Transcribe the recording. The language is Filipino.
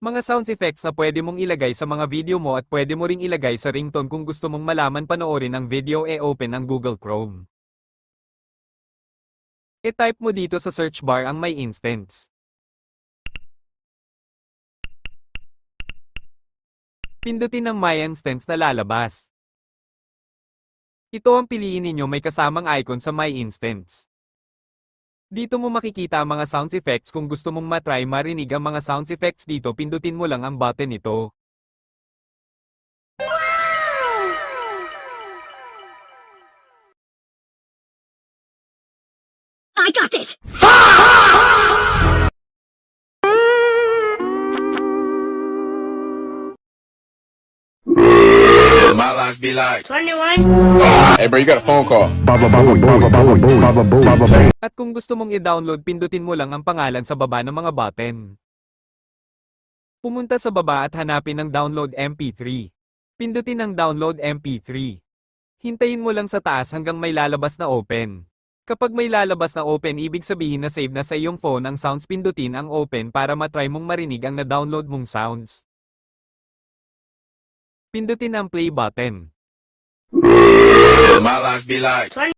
Mga sound effects na pwede mong ilagay sa mga video mo at pwede mo ring ilagay sa ringtone kung gusto mong malaman panoorin ang video open ang Google Chrome. I-type mo dito sa search bar ang My Instance. Pindutin ang My Instance na lalabas. Ito ang piliin ninyo may kasamang icon sa My Instance. Dito mo makikita ang mga sound effects kung gusto mong matry marinig ang mga sound effects dito pindutin mo lang ang button nito. I got this! My life be like 21? Hey, bro, you got a phone call. At kung gusto mong i-download pindutin mo lang ang pangalan sa baba ng mga button. Pumunta sa baba at hanapin ang Download MP3. Pindutin ang Download MP3. Hintayin mo lang sa taas hanggang may lalabas na open. Kapag may lalabas na open ibig sabihin na save na sa iyong phone ang sounds pindutin ang open para matry mong marinig ang na-download mong sounds. Pindutin ang play button. my life be like